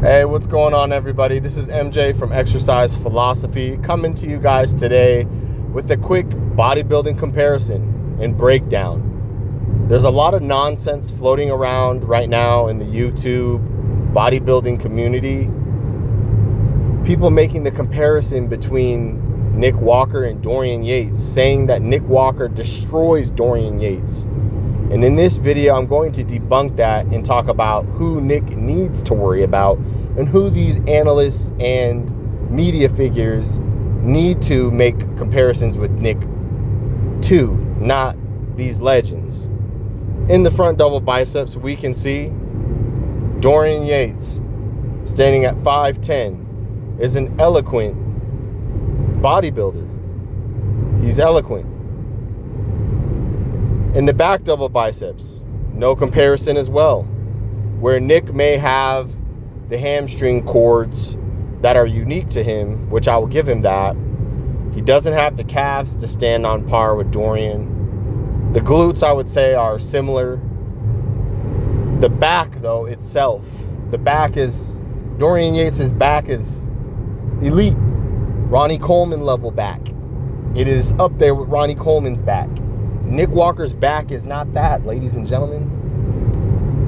Hey, what's going on, everybody? This is MJ from Exercise Philosophy, coming to you guys today with a quick bodybuilding comparison and breakdown. There's a lot of nonsense floating around right now in the YouTube bodybuilding community. People making the comparison between Nick Walker and Dorian Yates, saying that Nick Walker destroys Dorian Yates. And in this video, I'm going to debunk that and talk about who Nick needs to worry about and who these analysts and media figures need to make comparisons with Nick to, not these legends. In the front double biceps, we can see Dorian Yates, standing at 5'10", is an eloquent bodybuilder. He's eloquent. In the back double biceps, no comparison as well. Where Nick may have the hamstring cords that are unique to him, which I will give him that, he doesn't have the calves to stand on par with Dorian. The glutes, I would say, are similar. The back, though, itself, Dorian Yates' back is elite. Ronnie Coleman level back. It is up there with Ronnie Coleman's back. Nick Walker's back is not that, ladies and gentlemen.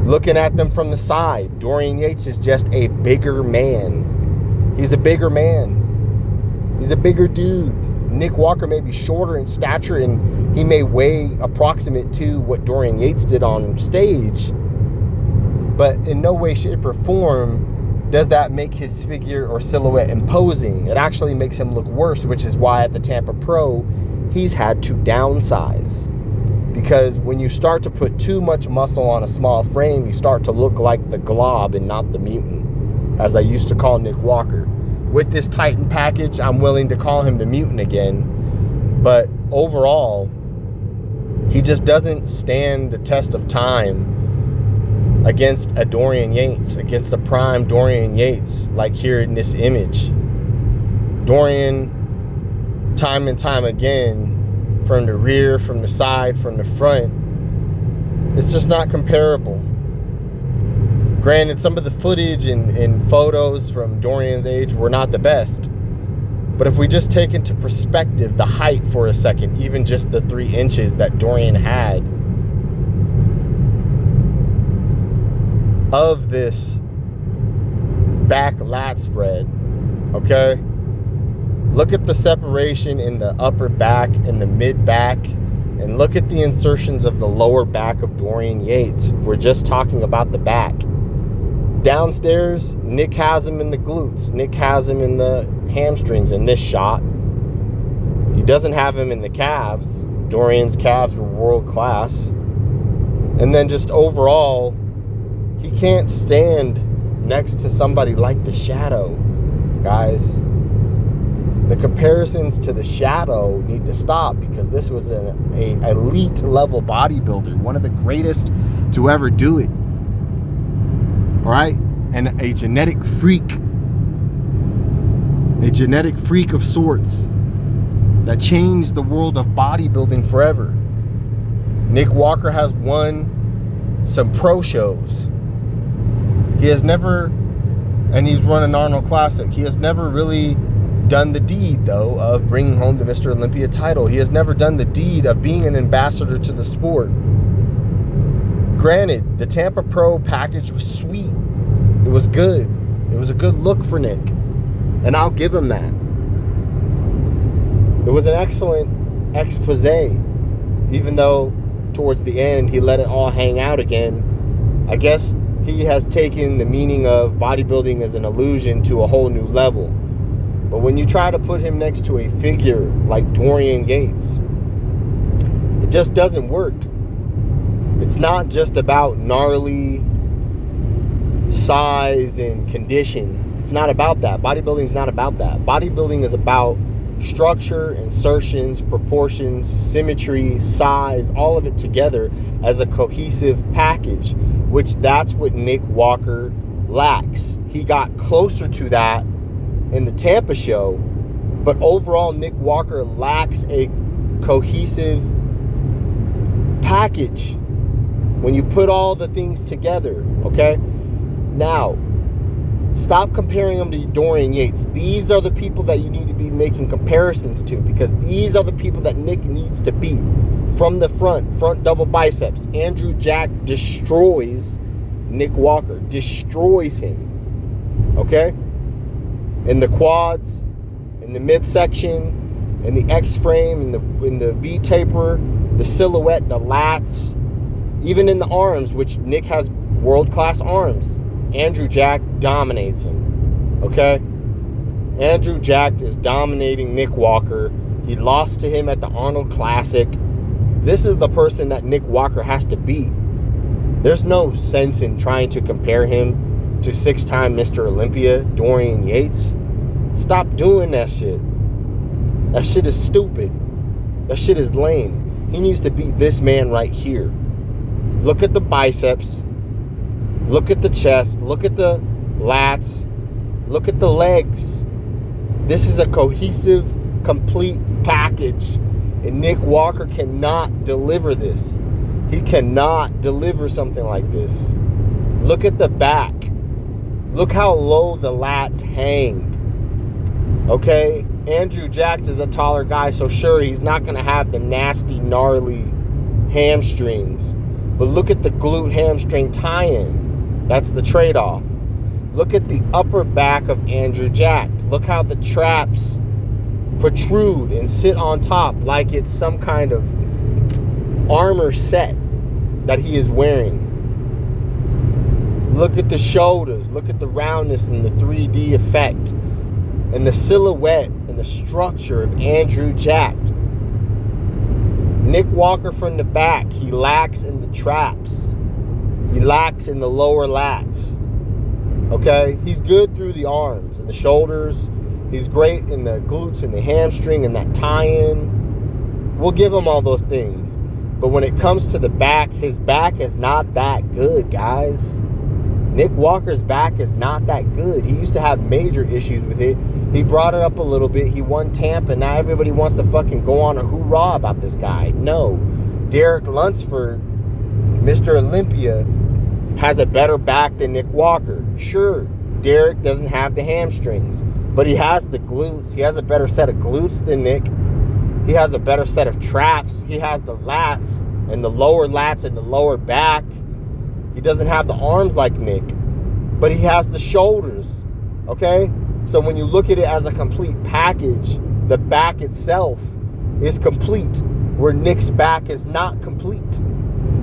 Looking at them from the side, Dorian Yates is just a bigger man. He's a bigger man. He's a bigger dude. Nick Walker may be shorter in stature and he may weigh approximate to what Dorian Yates did on stage. But in no way, shape, or form does that make his figure or silhouette imposing. It actually makes him look worse, which is why at the Tampa Pro, he's had to downsize. Because when you start to put too much muscle on a small frame, you start to look like the glob and not the mutant, as I used to call Nick Walker. With this Titan package, I'm willing to call him the mutant again. But overall, he just doesn't stand the test of time against a Dorian Yates, against a prime Dorian Yates, like here in this image. Dorian, time and time again, from the rear, from the side, from the front, it's just not comparable. Granted, some of the footage and photos from Dorian's age were not the best, but if we just take into perspective the height for a second, even just the 3 inches that Dorian had of this back lat spread, okay? Look at the separation in the upper back and the mid back, and look at the insertions of the lower back of Dorian Yates. If we're just talking about the back. Downstairs, Nick has him in the glutes. Nick has him in the hamstrings in this shot. He doesn't have him in the calves. Dorian's calves were world class. And then just overall, he can't stand next to somebody like the Shadow, guys. The comparisons to the Shadow need to stop, because this was an elite level bodybuilder, one of the greatest to ever do it. All right? And a genetic freak of sorts that changed the world of bodybuilding forever. Nick Walker has won some pro shows. He has never, and he's run an Arnold Classic. He has never really done the deed, though, of bringing home the Mr. Olympia title. He has never done the deed of being an ambassador to the sport. Granted, the Tampa Pro package was sweet. It was good. It was a good look for Nick, and I'll give him that. It was an excellent expose, even though towards the end he let it all hang out again. I guess he has taken the meaning of bodybuilding as an illusion to a whole new level. But when you try to put him next to a figure like Dorian Yates, it just doesn't work. It's not just about gnarly size and condition. It's not about that. Bodybuilding is not about that. Bodybuilding is about structure, insertions, proportions, symmetry, size, all of it together as a cohesive package, which that's what Nick Walker lacks. He got closer to that in the Tampa show, but overall Nick Walker lacks a cohesive package when you put all the things together, okay? Now, Stop comparing him to Dorian Yates. These are the people that you need to be making comparisons to, because these are the people that Nick needs to beat. From the front double biceps. Andrew Jack destroys Nick Walker. Destroys him. Okay? In the quads, in the midsection, in the X-frame, in the V-taper, the silhouette, the lats, even in the arms, which Nick has world-class arms. Andrew Jack dominates him. Okay? Andrew Jack is dominating Nick Walker. He lost to him at the Arnold Classic. This is the person that Nick Walker has to beat. There's no sense in trying to compare him to 6-time Mr. Olympia, Dorian Yates. Stop doing that shit. That shit is stupid. That shit is lame. He needs to beat this man right here. Look at the biceps. Look at the chest. Look at the lats. Look at the legs. This is a cohesive, complete package. And Nick Walker cannot deliver this. He cannot deliver something like this. Look at the back. Look how low the lats hang. Okay? Andrew Jack is a taller guy, so sure, he's not going to have the nasty, gnarly hamstrings. But look at the glute hamstring tie-in. That's the trade-off. Look at the upper back of Andrew Jack. Look how the traps protrude and sit on top like it's some kind of armor set that he is wearing. Look at the shoulders. Look at the roundness and the 3D effect and the silhouette and the structure of Andrew Jack. Nick Walker from the back, he lacks in the traps. He lacks in the lower lats. Okay? He's good through the arms and the shoulders. He's great in the glutes and the hamstring and that tie-in. We'll give him all those things. But when it comes to the back, his back is not that good, guys. Nick Walker's back is not that good. He used to have major issues with it. He brought it up a little bit. He won Tampa. Now everybody wants to fucking go on a hoorah about this guy. No. Derek Lunsford, Mr. Olympia, has a better back than Nick Walker. Sure, Derek doesn't have the hamstrings, but he has the glutes. He has a better set of glutes than Nick. He has a better set of traps. He has the lats and the lower lats and the lower back. He doesn't have the arms like Nick, but he has the shoulders. Okay? So when you look at it as a complete package, the back itself is complete, where Nick's back is not complete.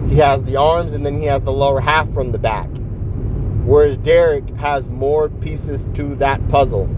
He has the arms and then he has the lower half from the back, whereas Derek has more pieces to that puzzle.